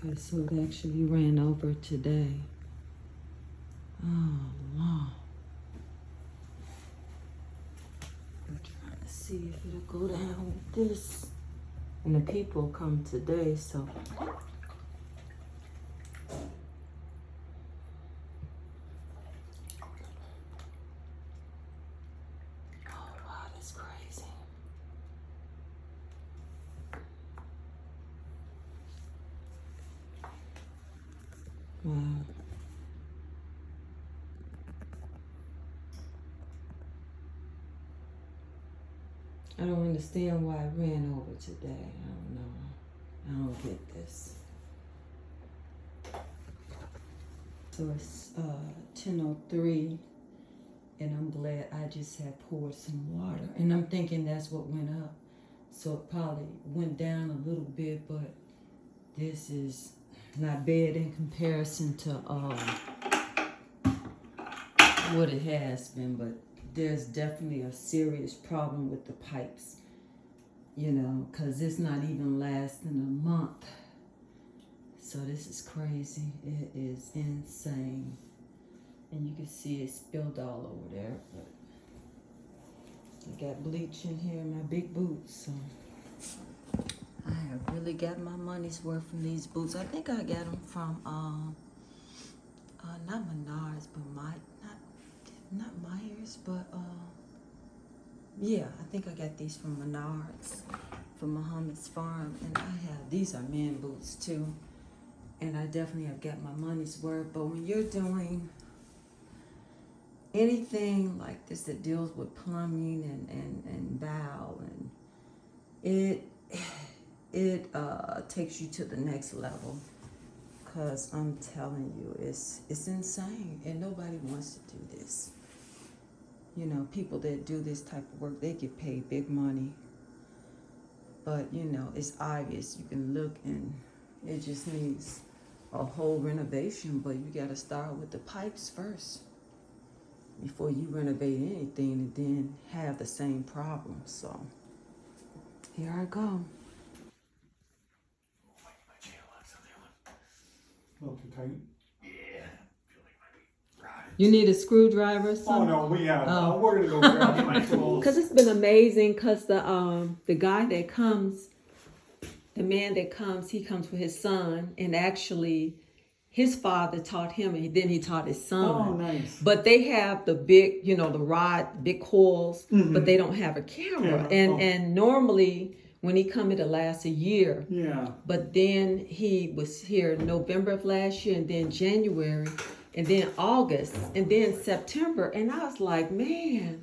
Okay, so it actually ran over today. Oh, Lord. I'm trying to see if it'll go down with this. And the people come today, so. Oh, wow, that's crazy. Wow. I don't understand why it ran over today. I don't know. I don't get this. So it's 10:03, and I'm glad I just had poured some water. And I'm thinking that's what went up. So it probably went down a little bit, but this is not bad in comparison to what it has been. But there's definitely a serious problem with the pipes, you know, because it's not even lasting a month. So this is crazy. It is insane. And you can see it spilled all over there. But I got bleach in here in my big boots. So I have really got my money's worth from these boots. I think I got them from, not Menards, but not Myers, but, yeah, I think I got these from Menards, from Muhammad's Farm. And these are man boots too. And I definitely have got my money's worth. But when you're doing anything like this that deals with plumbing and valve, and it takes you to the next level. Cause I'm telling you, it's insane, and nobody wants to do this. You know, people that do this type of work, they get paid big money. But you know, it's obvious. You can look, and it just needs a whole renovation. But you got to start with the pipes first before you renovate anything, and then have the same problem. So here I go. A little too tight. Yeah. I feel like it might be rotted. You need a screwdriver or Oh something? no, we have. Oh. We're gonna go grab my tools. Cause it's been amazing. Cause the guy that comes, the man that comes, he comes with his son, and actually, his father taught him, and then he taught his son. Oh, nice. But they have the big, you know, the rod, big coils, but they don't have a camera. And normally, when he come, it'll last a year. Yeah. But then he was here November of last year, and then January, and then August, and then September. And I was like, man.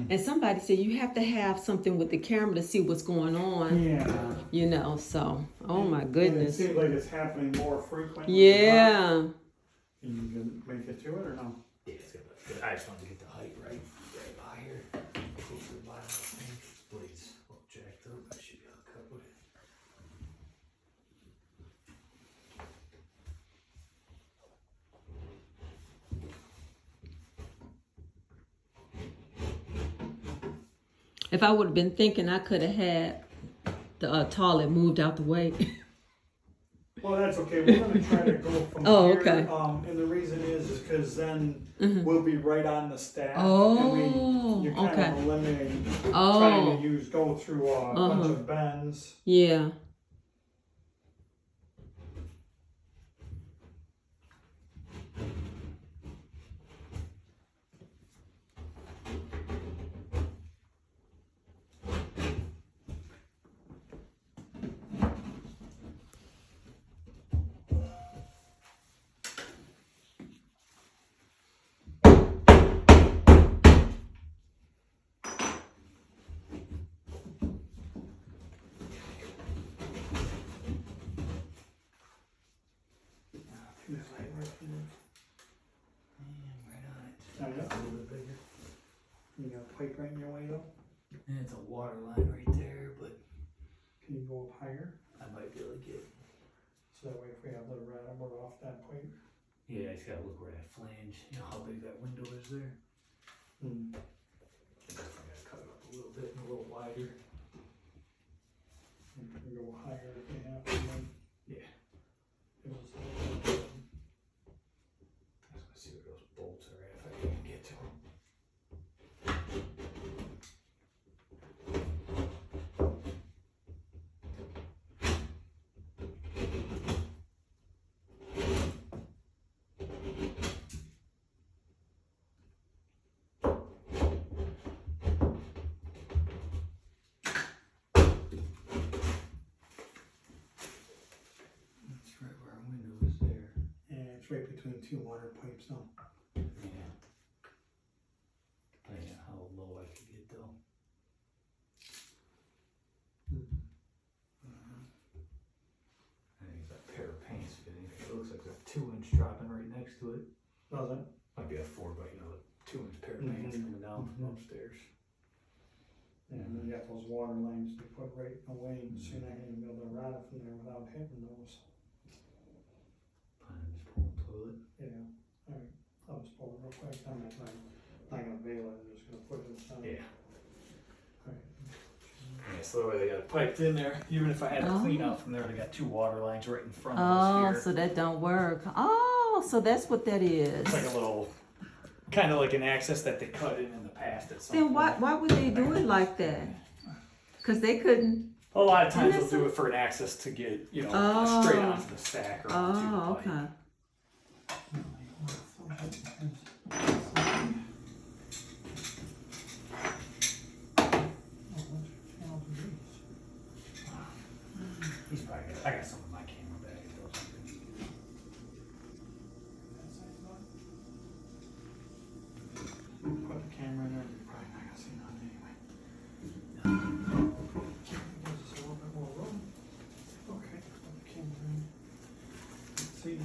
And somebody said, you have to have something with the camera to see what's going on. Yeah. You know, so, oh my And goodness. it seems like it's happening more frequently. Yeah. Can you make it to it or no? Yeah, it's good. I just wanted to get the height right by here. Close to the bottom of the thing. Blades all jacked up. I should be able to cut with it. If I would have been thinking, I could have had the toilet moved out the way. Well, that's okay. We're gonna try to go from Oh, here. okay. And the reason is because then we'll be right on the staff. Oh, and you're kind okay. of eliminating trying Oh, to go through a bunch of bends. yeah. Too tight right there. Right on it. Oh, yeah. A little bit bigger. You got a pipe right in your way though? And it's a water line right there, but Can you go up higher? I might be able to get. So that way if we have the rat, we're off that pipe. Yeah, I just gotta look where that flange, you know how big that window is there? Hmm. I gotta cut it up a little bit and a little wider. We can go higher if we have to. Yeah. it's right between two water pipes though. Yeah. Depending on how low I could get though. I think that pair of paints fitting. It looks like a 2-inch dropping right next to it. Does it? Might be a 2-inch pair of paints Mhm. coming down from Mhm. upstairs. Yeah, and then you got those water lines they put right away, so you're not gonna be able to run it from there without hitting those. Plan on just pulling the toilet. Yeah, alright, I'll just pull it real quick, I'm not gonna bail it, I'm just gonna put it inside. Yeah. Alright. Yeah, so that way they got it piped in there. Even if I had to clean Oh. out from there, they got 2 water lines right in front of Oh, us here. so that don't work. Oh, so that's what that is. It's like a little, kind of like an access that they cut in the past at some Then point. why would they do it like that? Cause they couldn't. A lot of times Isn't they'll that do it for an access to get, you know, Oh. straight onto the stack or onto the Oh, pipe. okay. He's probably got, I got some in my camera bag or something. Put the camera in there, you're probably not gonna see nothing anyway. Gives us a little bit more room. Okay, put the camera in. Let's see.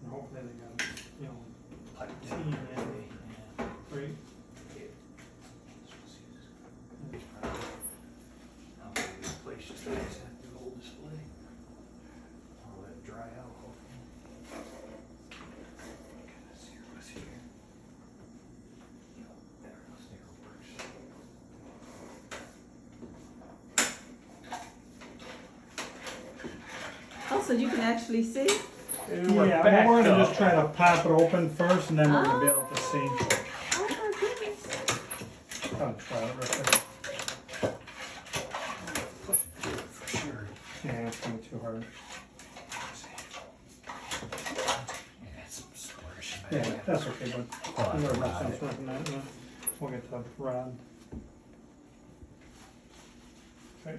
And hopefully they got, you know, Pipe T in there, yeah. right? I'll put this place just like this, have the old display. I'll let it dry out, hopefully. Goodness, here, what's here? There, those narrow bricks. Oh, so you can actually see? Yeah, but we're gonna just try to pop it open first and then we're gonna be able to see. Oh my goodness. I'll try it real quick. For sure. Yeah, it's gonna be too hard. Yeah, it's squarish. Yeah, that's okay, but Oh, I'm gonna I rush forgot this one, yeah. We'll get the rod. Okay.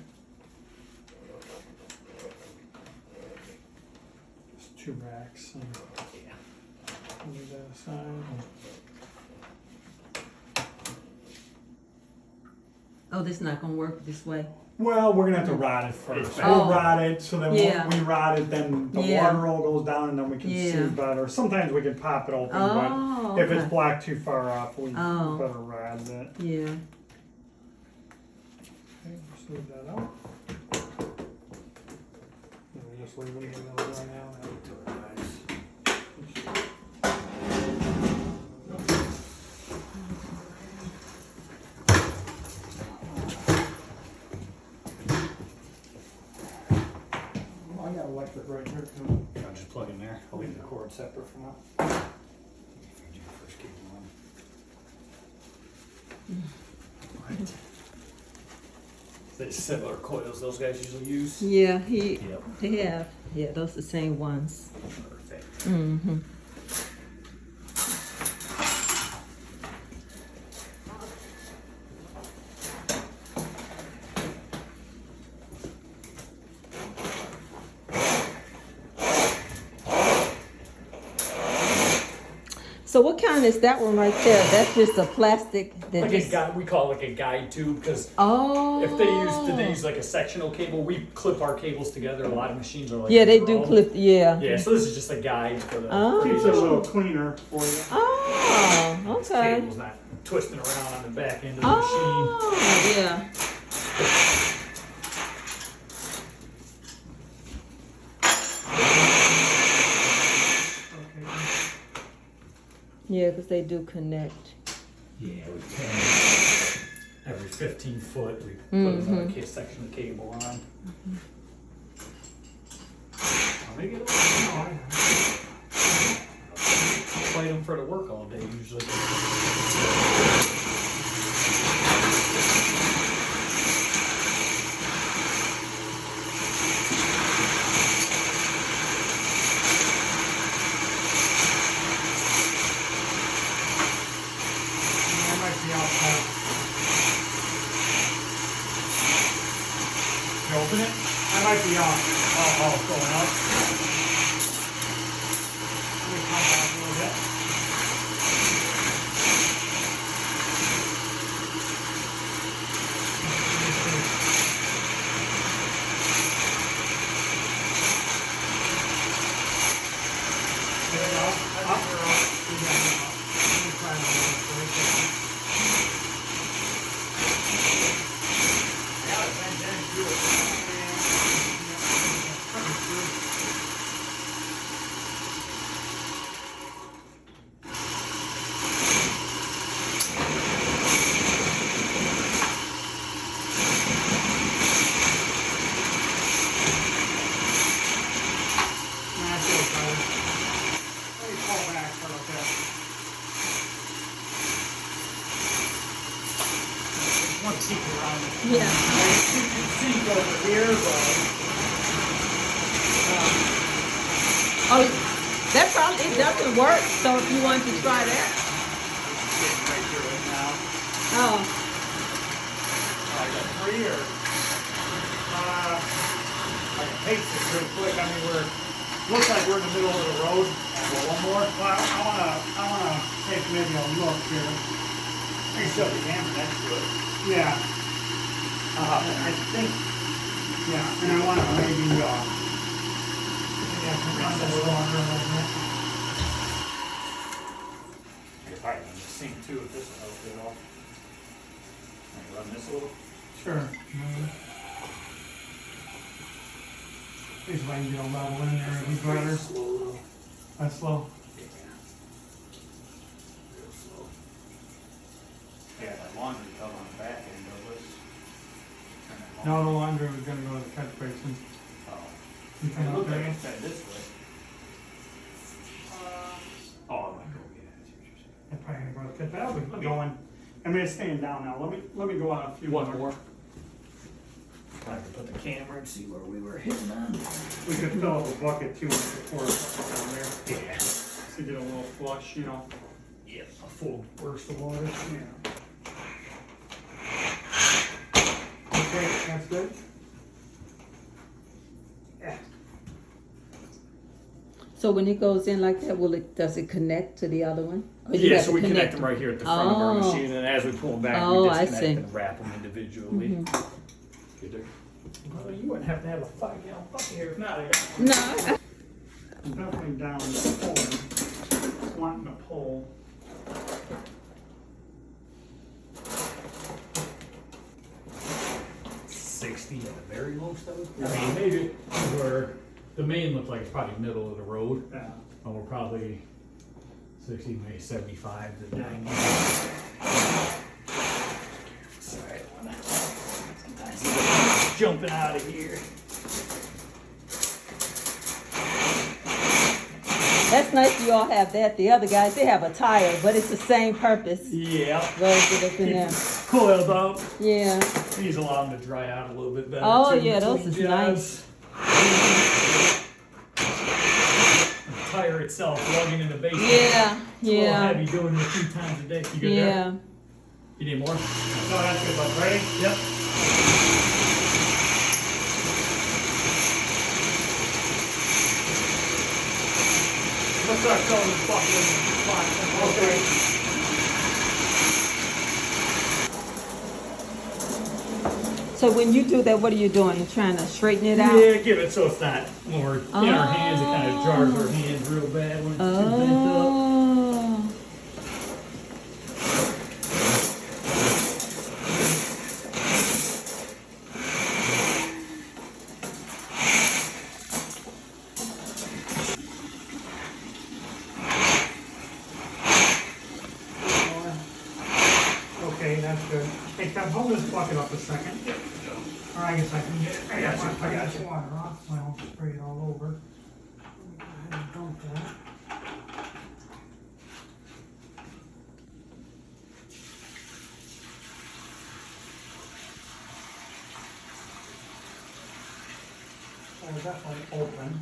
Just 2 racks and Yeah. we'll leave that aside. Oh, this not gonna work this way. Well, we're gonna have to rod it first. It's We'll bad. rod it, so then Yeah. when we rod it, then the Yeah. water roll goes down and then we can see Yeah. better. Sometimes we can pop it open, Oh, but if it's okay. blocked too far off, we Oh. better rod it. Yeah. Okay, just leave that out. And we just leave it in the middle right now. Oh, I got electric right here too. I'll just plug in there. I'll leave the cord separate for now. Do the first cable on. They're similar coils those guys usually use. Yeah, Yep. they have. Yeah, those the same ones. Perfect. Mm-hmm. So what kind is that one right there? That's just a plastic that Like just. a guide, we call it like a guide tube because Oh. if they use like a sectional cable, we clip our cables together. A lot of machines are like Yeah, they their do own. clip. Yeah. Yeah, so this is just a guide for the. Oh. Keeps it a little cleaner for you. Oh. This Okay. cable's not twisting around on the back end of the machine. Oh. Yeah. Okay. Yeah, because they do connect. Yeah, we can. Every 15 foot, we put another section of cable on. I'll make it fight them for the work all day usually. That might be outside. open it? I might be off. Oh, it's going up. Let me come back a little bit. There we go. Up. We got it up. Let me try one more for a second. Yeah, it's been down through it. Nah, I feel better. Let me pull back for a bit. One seat around it. Yeah. Seat over here, but. Oh, that probably, it doesn't work, so if you want to try that. Getting right through it now. Oh, I got 3 or. I can paste it real quick. I mean, looks like we're in the middle of the road. Well, one more. Well, I wanna take maybe a look here. You can shove the camera next to it. Yeah, I think. yeah, and I wanna maybe, maybe I can run this water a little bit. You're probably on the sink too if this will help it off. Can I run this a little? Sure. These way you get a level in there, it'd be better. Slow though. That's slow. Yeah. Real slow. Yeah, that laundry tub on the back end of this. Turn that No, laundry- the laundry was gonna go to the catch basin. Oh. You It can looked look like at it's it. headed this way. Oh, it might go, yeah, I see what you're saying. It's probably gonna go to the catch, that'll be going. I mean, it's staying down now. Let me go out a few more. I can put the camera and see where we were hitting on. We could fill up a bucket too and pour it down there Yeah. to get a little flush, you know. Yep, a full burst of water. Yeah. Okay, that's good. Yeah. so when it goes in like that, does it connect to the other one? Or you Yeah, have so to we connect them them? right here at the front of our Oh. machine, and as we pull them back, Oh, we I disconnect see. and wrap them individually. Mhm. Good there. Well, you wouldn't have to have a 5-gallon bucket here if not. No, I'm definitely down pulling, wanting to pull. $60 at the very most of it. I mean, maybe where the main looks like it's probably middle of the road, Yeah. and we're probably 60, maybe 75 to 90. Sorry, I don't wanna. Sometimes jumping out of here. that's nice you all have that. The other guys, they have a tire, but it's the same purpose. Yeah. Rolls it up in there. Coiled up. Yeah. These allow them to dry out a little bit better. Oh, too, yeah, those between is jobs. The tire itself lugging in the basement. Yeah, It's a little yeah, heavy doing it a few times a day. You good there? yeah. You need more? So that's good, bud. Ready? Yep. Let's start filling this bucket in the spot. Okay. So when you do that, what are you doing? You're trying to straighten it out? Yeah, give it so it's not when we're in our hands, it kind of jars our hands real bad when it's too bent up. Oh. Okay, that's good. Hey, Kev, hold this bucket up a second. Or I guess I can get it. I got you, I got you. Water off, so I don't spray it all over. Go ahead and dump that. So we're definitely open.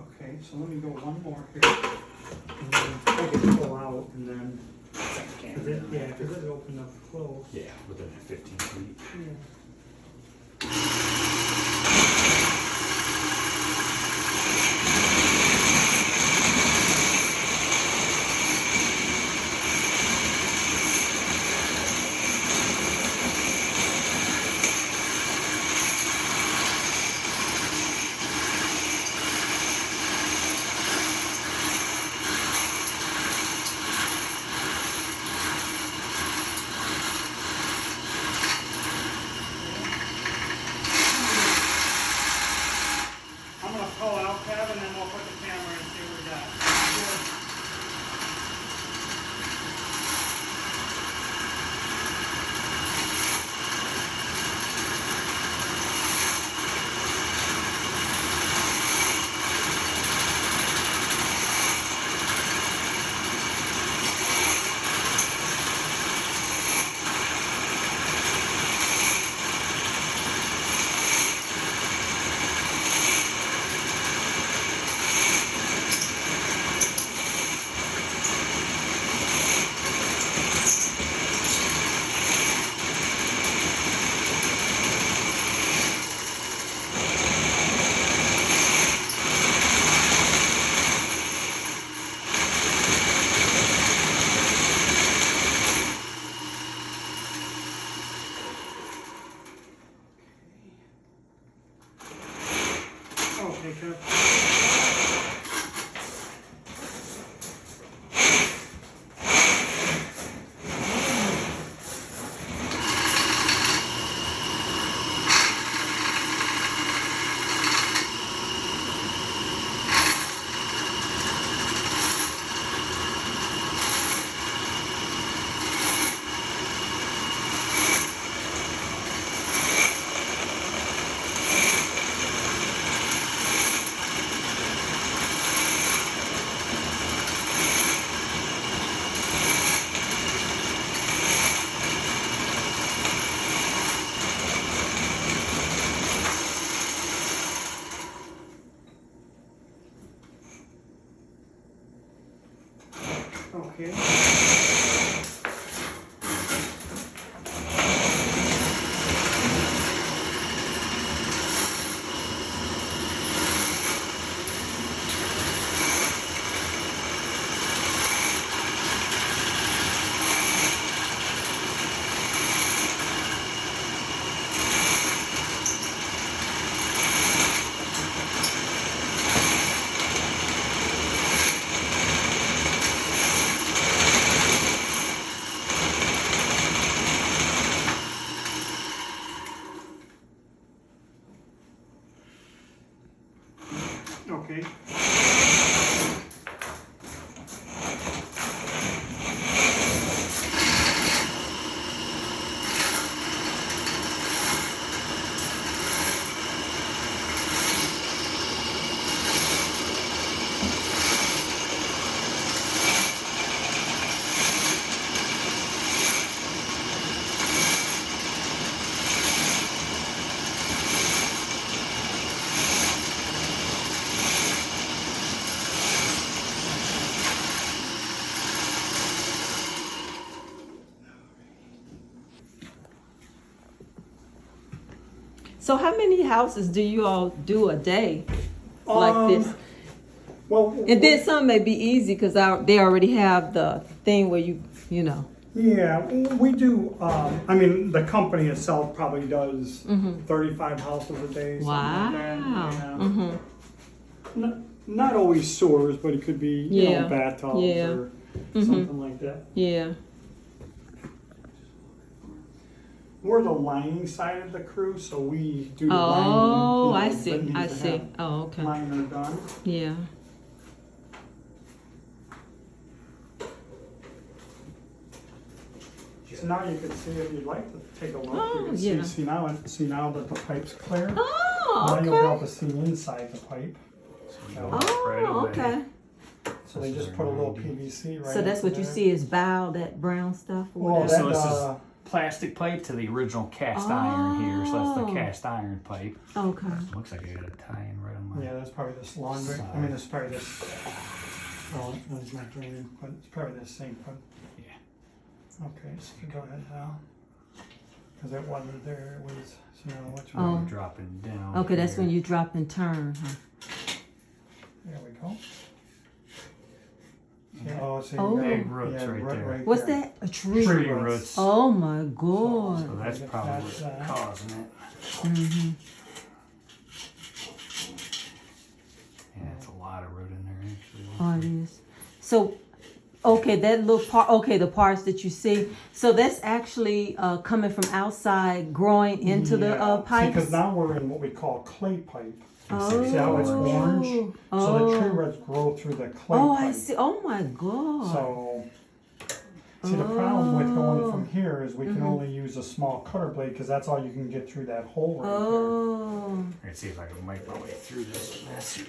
Okay, so let me go one more here. And then take it pull out and then, cause it opened up close. Yeah, within 15 feet. Yeah. Kev? Okay. Okay. So how many houses do you all do a day like this? Well, And then some may be easy because they already have the thing where you know. yeah, we do. I mean, the company itself probably does 35 houses a day. Something like that. Wow. Yeah. Mm-hmm. Not always sewers, but it could be Yeah. bathtubs Yeah. or something like that. Yeah. We're the lining side of the crew, so we do the Oh, lining. I that see. needs I to see. have Oh, okay. liner done. Yeah. So now you can see if you'd like to take a look. Oh, you can yeah. see now that the pipe's clear. Oh, Now you'll be able okay. to see inside the pipe. Oh, okay. So they just put a little PVC right. So that's into what you there. see is bow, that brown stuff or Well, whatever. So this is- that, Plastic pipe to the original cast iron here, so that's Oh. the cast iron pipe. Okay. Looks like I got a tie-in right on my. yeah, that's probably this laundry. I mean, it's probably this. Oh, that's not draining, but it's probably this sink. But Yeah. okay, so you go ahead now. Because it wasn't there. It was. So now which Oh. one? Dropping down. Okay, that's here. when you drop and turn, huh? There we go. Yeah, oh, so you Oh. got- Big roots yeah, right there. What's there. that? A tree? Tree roots. roots. Oh my So god. that's probably what's That's that. causing it. Mm-hmm. Yeah, it's a lot of root in there actually. Oh, it is. So, okay, that little part. Okay, the parts that you see. So that's actually coming from outside, growing into the pipes. Because now we're in what we call clay pipe. Oh. See how it's orange? So the tree Oh. roots grow through the clay Oh, pipe. I see. Oh my god. So, see, the problem with going Oh. from here is we can only use a small cutter blade because that's all you can get through that hole right Oh. Let's see if I can make my way through this mess here.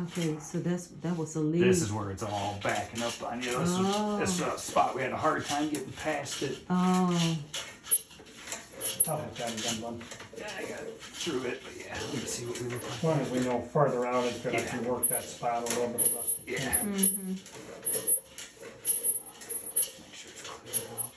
Okay, so that was a lead. This is where it's all backing up on you. This Oh. is a spot we had a hard time getting past it. Oh. there. I'll have that again, one. Yeah, I got through it, but yeah, let me see what we look like. As long as we know further out, it could Yeah. actually work that spot a little bit. Yeah. Mm-hmm. Make sure it's clear out.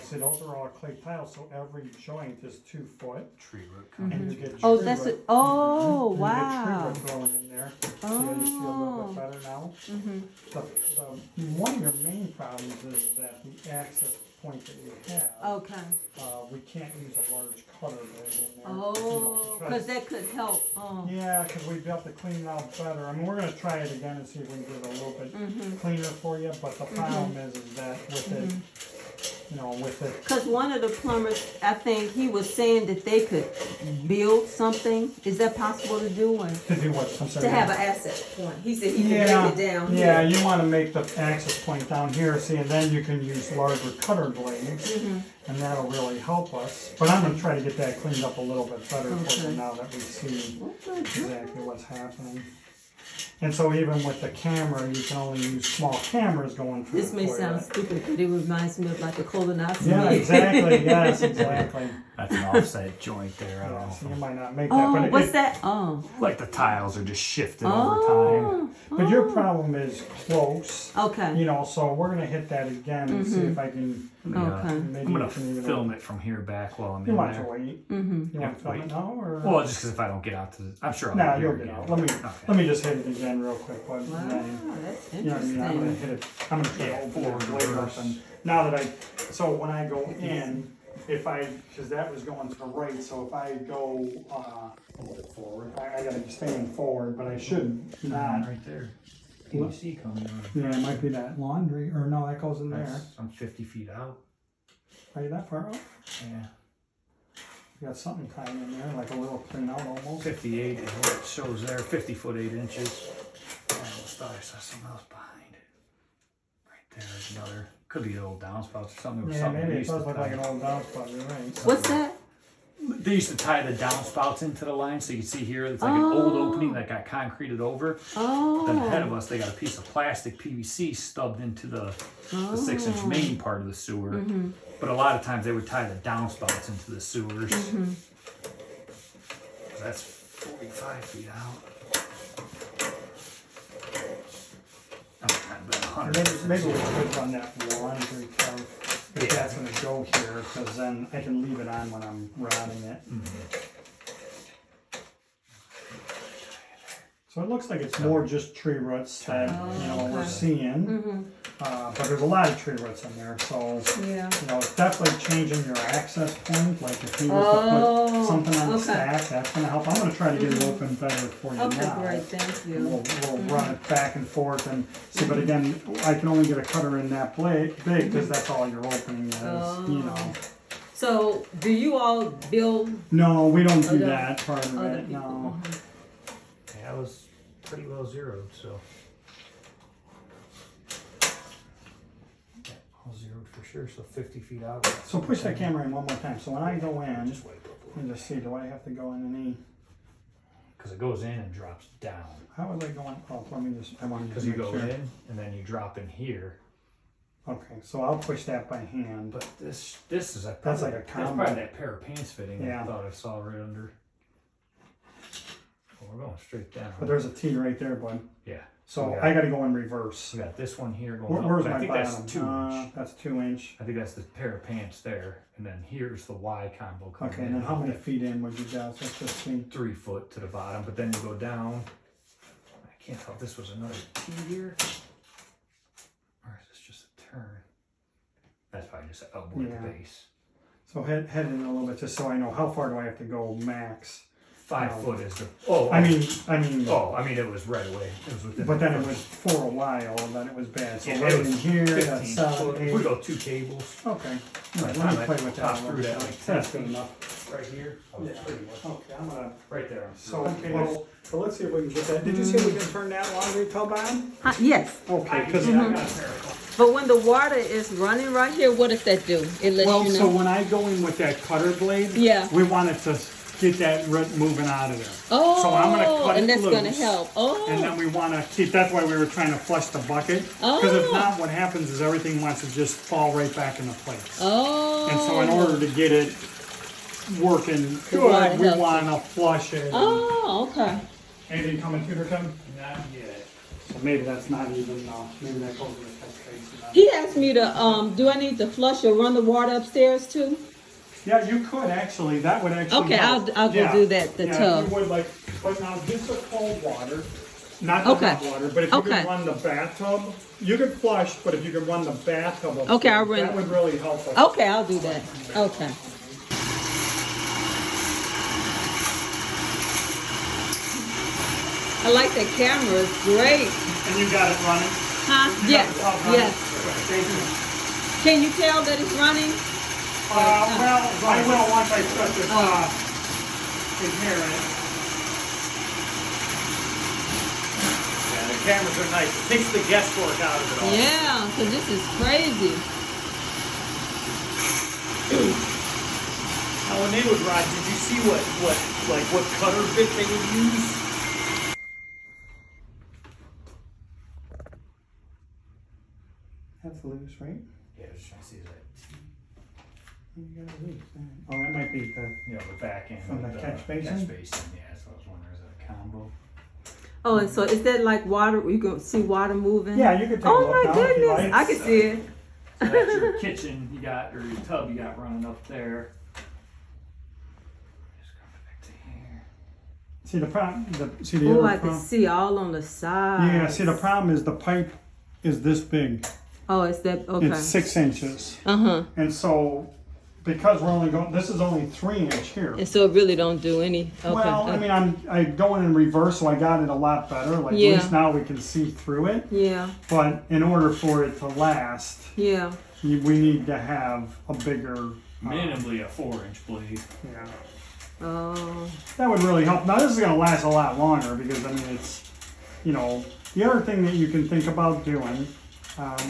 See, those are all clay tiles, so every joint is 2 foot. Tree root coming. And you get Oh, tree that's root. it. Oh, And you wow. get tree root growing in there. See how you see a little bit better now? Mm-hmm. One of your main problems is that the access point that we have, Okay. we can't use a large cutter blade in there. Oh, because that could help. Yeah, because we'd be able to clean it out better. I mean, we're gonna try it again and see if we can get it a little bit cleaner for you, but the problem is that with it, with it, Because one of the plumbers, I think he was saying that they could build something. Is that possible to do? Or to do what, I'm sorry. to have an access point. He said he could Yeah, make it down yeah, here. you wanna make the access point down here, see, and then you can use larger cutter blades, and that'll really help us. But I'm gonna try to get that cleaned up a little bit better for you Okay. now that we see Okay. exactly what's happening. And so even with the camera, you can only use small cameras going through This the may toilet. sound stupid, but it reminds me of like a colonoscopy. Yeah, exactly, yes, exactly. That's an offset joint there. I don't Yeah, know. so you might not make that, Oh, but what's that? Oh. Like the tiles are just shifted over Oh. time. But your problem is close, Okay. so we're gonna hit that again and see if I can, Okay. maybe I'm gonna you can even. film it from here back while I'm You in want to there. wait? Mm-hmm. You want to film wait. it now, or? Well, just because if I don't get out to the, I'm sure I'll No, get you'll here get again. out. Let me just hit it again real quick, bud. Wow, and then, that's you know what I mean? I'm gonna interesting. hit it. I'm gonna try Yeah, to open forward, the blade up, reverse. and now that so when I go in, because that was going to the right, so if I go a little bit forward, I gotta be staying forward, but I should not. Right there. PVC coming on. Yeah, it might be that laundry, or no, that goes in there. I'm 50 feet out. Are you that far out? Yeah. You got something tied in there, like a little clean out almost. 58 is what it shows there. 50 foot 8 inches. And let's thought I saw something else behind it. Right there is another. Could be the old downspouts or something. There was Yeah, something maybe they it used does to look tie. like an old downspout, you're right. What's that? They used to tie the downspouts into the line, so you can see here it's like an old opening that got concreted over. Oh. Then ahead of us, they got a piece of plastic PVC stubbed into the 6-inch main part of the sewer. But a lot of times they would tie the downspouts into the sewers. That's 45 feet out. Maybe we could run that laundry curve, if that's gonna go here, because then I can leave it on when I'm routing it. So it looks like it's more just tree roots that, we're okay. seeing. But there's a lot of tree roots in there, so, Yeah. it's definitely changing your access point, like if you was to put something on the okay. stack, that's gonna help. I'm gonna try to get it open better for you now. Okay, great, thank you. We'll run it back and forth and see, but again, I can only get a cutter in that big, because that's all your opening is, So, do you all build No, we don't do Other- that part of other it, people? no. Yeah, I was pretty well zeroed, so. Yeah, all zeroed for sure, so 50 feet out. So push that camera in one more time, so when I go in, Just wipe up. and just see, do I have to go in any, Because it goes in and drops down. how was I going, oh, let me just, I want to Because just you make go sure. in and then you drop in here. Okay, so I'll push that by hand. But this is a That's like a that's combo. probably that pair of pants fitting Yeah. I thought I saw right under. Well, we're going straight down. But there's a T right there, bud. Yeah. So Yeah. I gotta go in reverse. We got this one here going up. Where's but I my think bottom? that's 2-inch. That's 2-inch. I think that's the pair of pants there, and then here's the Y combo coming Okay, in. and then how many feet in would you guys, let's just see. 3 foot to the bottom, but then you go down. I can't tell if this was another T here, or is this just a turn? That's probably just an elbow at Yeah. the base. So head in a little bit, just so I know, how far do I have to go max? 5 No. foot is the. Oh, I mean, Oh, I mean, it was right away. It was within. but then the it was first- for a while, and then it was bad. So Yeah, right it was in here, 15 that's 7, foot. 8. We go 2 cables. Okay. By the Let time me I play with that popped a through little that, bit. like, That's 10 good feet. enough. Right here. I was Yeah. pretty much Okay, I'm gonna. right there. So, well, so let's see if we can get that. Did you see we can turn that laundry tub on? Yes, Okay, because but when the water is running right here, what does that do? It lets well, you so know. when I go in with that cutter blade, Yeah. we wanted to get that root moving out of there. Oh, so I'm gonna cut and it that's loose, gonna help. Oh, And then we want to keep. That's why we were trying to flush the bucket. Because if Oh. not, what happens is everything wants to just fall right back into place. oh. And so, in order to get it working The water good, we helps want to flush it. Oh, okay. Anything coming through there, Tim? Not yet. So maybe that's not even. Maybe that goes in the catch basin. He asked me to, do I need to flush or run the water upstairs too? Yeah, you could actually. That would actually. Okay, help. I'll go Yeah. do that, the yeah, tub. You would like, but now this is cold water. not the Okay. hot water, but if you Okay. could run the bathtub, you could flush, but if you could run the bathtub, up Okay, there, I'll run- that would really help us. Okay, I'll do that. Okay. I like that camera. It's great. And you got it running? Huh? You Yes. got the pump running? Yes. Thank you. Can you tell that it's running? Well, I will once I start to, hear it. Yeah, the cameras are nice. It takes the guesswork out of it all. Yeah, because this is crazy. Now, when they would ride, did you see what cutter bit they would use? That's loose, right? Yeah, I was trying to see that. You got it loose. Oh, that might be the. You know, the back end. From of the catch basin? Catch basin, yeah, so I was wondering, is that a combo? Oh, and so is that like water? You can see water moving? Yeah, you could take a Oh look my now if you goodness, like. I can see it. So that's your kitchen you got, or your tub you got running up there. Just going back to here. See the problem. See the Oh, other I can problem. see all on the side. Yeah. See the problem is the pipe is this big. Oh, it's that okay. It's 6 inches, Uh-huh. and so because we're only going, this is only 3 inch here. And so it really don't do any okay. Well, I mean, I going in reverse, so I got it a lot better. Like Yeah. at least now we can see through it. Yeah, But in order for it to last, yeah. we need to have a bigger. Minimally a 4-inch blade. Yeah. Oh. That would really help. Now this is going to last a lot longer because I mean it's, you know, the other thing that you can think about doing.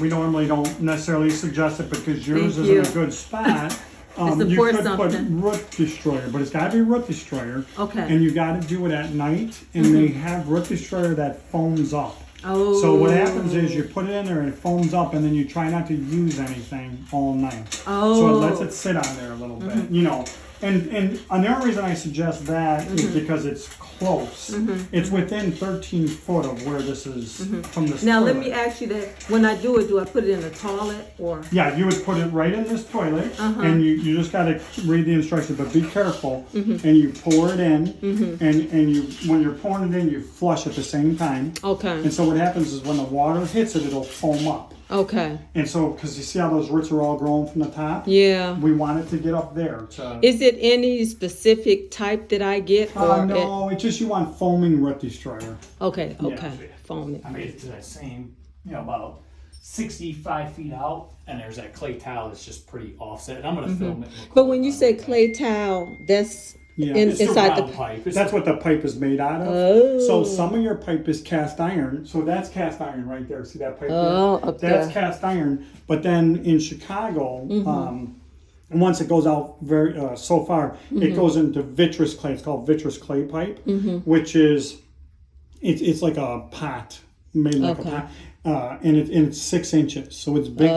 We normally don't necessarily suggest it because yours Thank is in you. a good spot. to You pour could something. put root destroyer, but it's got to be root destroyer. Okay. And you got to do it at night, and they have root destroyer that foams up. Oh. So what happens is you put it in there and it foams up, and then you try not to use anything all night. Oh. So it lets it sit on there a little bit, you know. And the only reason I suggest that is because it's close. It's within 13 foot of where this is from the Now let toilet. me ask you that. When I do it, do I put it in the toilet or? Yeah, you would put it right in this toilet, Uh-huh. and you just gotta read the instructions, but be careful. And you pour it in, and you when you're pouring it in, you flush at the same time. Okay. And so what happens is when the water hits it, it'll foam up. Okay. And so, because you see how those roots are all growing from the top, Yeah. we want it to get up there. To, Is it any specific type that I get or? no, it's just you want foaming root destroyer. Okay. Yeah. Okay. Foam it. I made it to that same, about 65 feet out, and there's that clay tile that's just pretty offset. And I'm gonna film it. But when you say clay towel, that's Yeah. in, it's inside the the. round pipe. It's That's what the pipe is made out of. Oh. So some of your pipe is cast iron. So that's cast iron right there. See that pipe Oh, there? up That's there. cast iron. But then in Chicago, once it goes out very so far, it goes into vitreous clay. It's called vitreous clay pipe, which is it's like a pot made like Okay. a pot. And it's 6 inches, so it's bigger,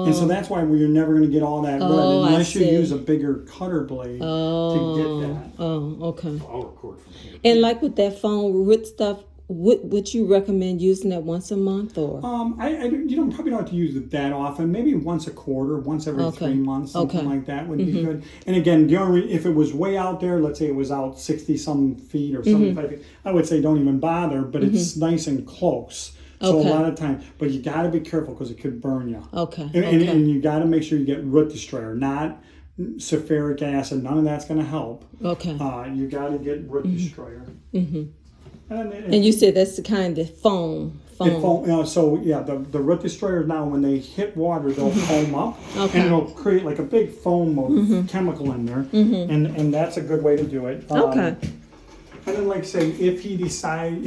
and so that's why you're never going to get all that Oh, red I unless you see. use a bigger cutter blade to get that. Oh, okay. I'll record from here. And like with that foam root stuff, would you recommend using that once a month or? You don't probably don't have to use it that often. Maybe once a quarter, once every Okay. 3 months, something Okay. like that would be good. And again, the only if it was way out there, let's say it was out 60 some feet or 75 feet, I would say don't even bother. But it's nice and close. So Okay. a lot of time, but you got to be careful because it could burn you. Okay. And you got to make sure you get root destroyer, not sulfuric acid. None of that's going to help. Okay. You got to get root destroyer. And you said that's the kind that foam. It foam, so yeah, the root destroyers now when they hit water they'll foam up, Okay. and it'll create like a big foam of chemical in there, and that's a good way to do it. Okay. And then, like say, if you decide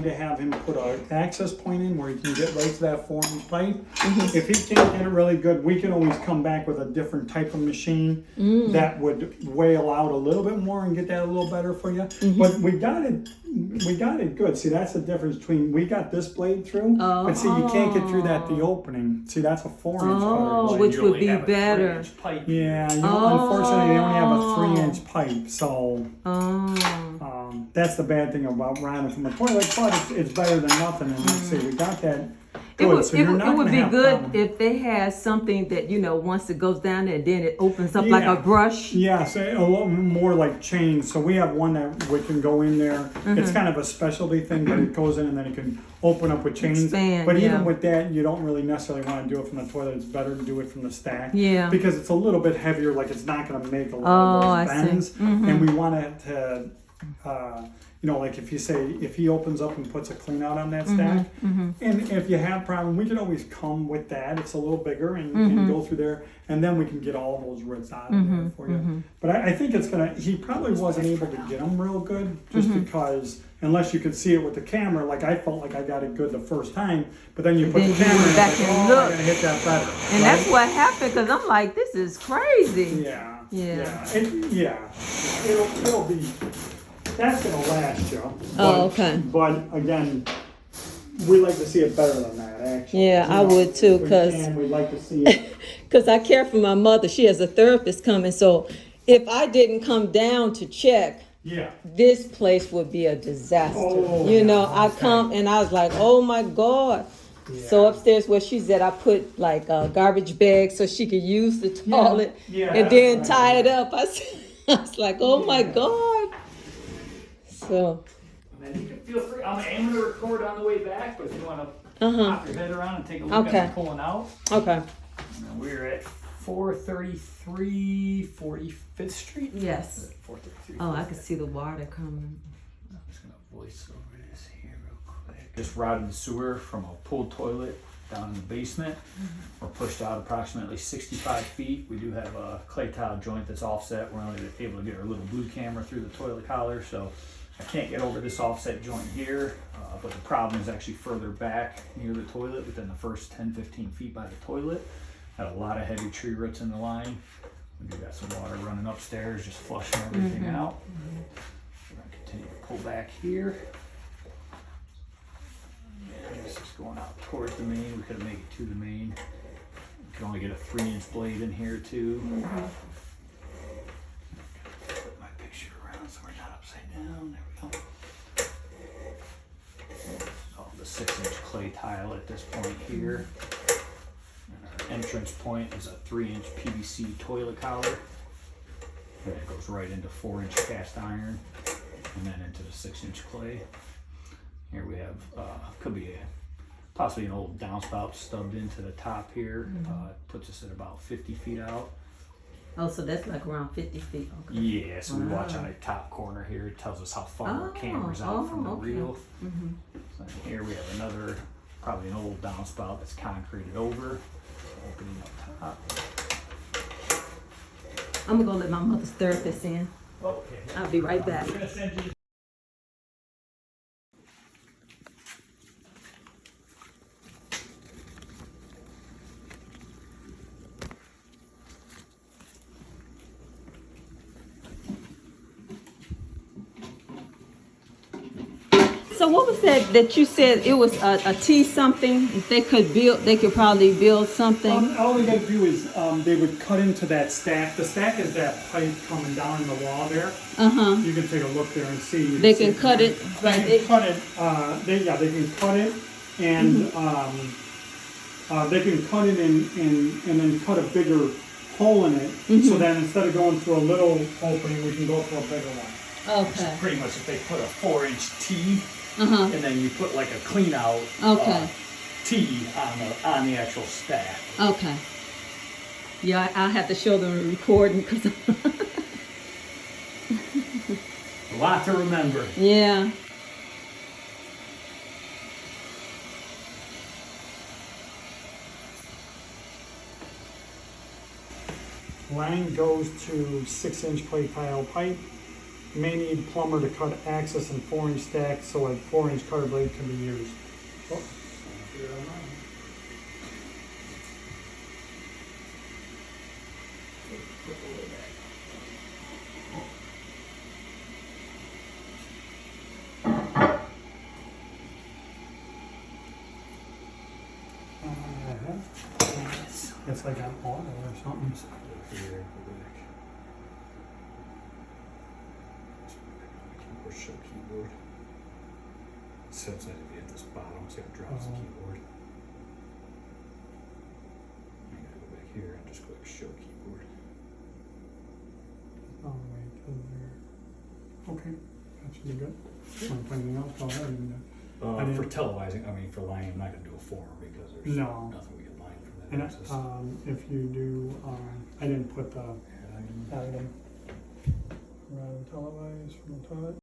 to have him put an access point in where he can get right to that 4-inch pipe, if he can't get it really good, we can always come back with a different type of machine that would whale out a little bit more and get that a little better for you. But we got it good. See, that's the difference between we got this blade through, but see, you can't get through the opening. See, that's a 4-inch Oh, cutter. which You would only be have a better. 3-inch pipe. Yeah, unfortunately, they only have a 3-inch pipe, so. that's the bad thing about rounding from a toilet, but it's better than nothing. And like I say, we got that good, so you're not it would gonna be have good problem. if they had something that, you know, once it goes down there, then it opens up like Yeah. a brush. Yeah, so a little more like chains. So we have one that we can go in there. Mm-hmm. It's kind of a specialty thing, but it goes in and then it can open up with chains. Expand, but yeah. even with that, you don't really necessarily want to do it from the toilet. It's better to do it from the stack. Yeah. Because it's a little bit heavier. Like it's not going to make a Oh, lot I of see. those bends. And we want it to, you know, like if you say if he opens up and puts a clean out on that stack, and if you have problem, we can always come with that. It's a little bigger and go through there, and then we can get all those roots out of there for you. But I think it's gonna. He probably wasn't able to get them real good just because unless you could see it with the camera. Like I felt like I got it good the first time, but then you put Then the you camera went in, back it's and like, oh, looked. I'm gonna hit that better. And right? that's what happened, because I'm like, this is crazy. Yeah. Yeah. It'll be. That's gonna last you. Oh, okay. But again, we like to see it better than that. Actually. Yeah, I would too, If we 'cause- can, we'd like to see it. Because I care for my mother. She has a therapist coming. So if I didn't come down to check, Yeah. this place would be a disaster. Oh, You know, yeah, I okay. come and I was like, oh my God. So Yeah. upstairs where she's at, I put like a garbage bag so she could use the toilet Yeah, and then that's tie right. it up. I was like, oh my Yeah. God. So, And then you can feel free. I'm gonna record on the way back, but if you want to uh-huh. pop your head around and take a look Okay. at me pulling out. Okay. And then we're at 433 45th Street. Yes. 433. Oh, I could see the water coming. I'm just gonna voice over this here real quick. Just routed the sewer from a pool toilet down in the basement. We're pushed out approximately 65 feet. We do have a clay tile joint that's offset. We're only able to get our little blue camera through the toilet collar, so I can't get over this offset joint here. But the problem is actually further back near the toilet, within the first 10-15 feet by the toilet. Had a lot of heavy tree roots in the line. We do got some water running upstairs, just flushing everything out. We're gonna continue to pull back here. And this is going out towards the main. We couldn't make it to the main. We can only get a 3-inch blade in here too. Flip my picture around so we're not upside down. There we go. So the 6-inch clay tile at this point here. And our entrance point is a 3-inch PVC toilet collar. And it goes right into 4-inch cast iron and then into the 6-inch clay. Here we have, could be possibly an old downspout stubbed into the top here. Puts us at about 50 feet out. Oh, so that's like around 50 feet. Okay. Yeah, so we watch Wow. on the top corner here. It tells us how far our Oh, camera's out from the okay. reel. So here we have another, probably an old downspout that's concreted over. Opening up top. I'm gonna go let my mother's therapist in. Okay. I'll be right back. I'm gonna send you. So what was that you said it was a T something? If they could build, they could probably build something. All they gotta do is they would cut into that stack. The stack is that pipe coming down in the wall there. Uh-huh. You can take a look there and see. They can cut it, They but can cut it. They can cut it, and they can cut it and then cut a bigger hole in it. So then instead of going through a little opening, we can go through a bigger one. okay. Pretty much if they put a 4-inch T Uh-huh. and then you put like a clean out Okay. T on the actual stack. Okay. Yeah, I'll have to show them the recording because A lot to remember. yeah. Line goes to 6-inch clay tile pipe. May need plumber to cut access in 4-inch stack so a 4-inch cutter blade can be used. Oh. It's like an auto or something. push show keyboard. Sometimes if you hit this bottom, see how it drops the keyboard. I gotta go back here and just click show keyboard. Oh, wait, okay, that should be good. Want to play anything else? Go ahead and, I For didn't- televising, I mean, for lining, I'm not gonna do a form because there's No. nothing we can line from that and access. if you do, I didn't put the Head item. item. Rather televise from the toilet.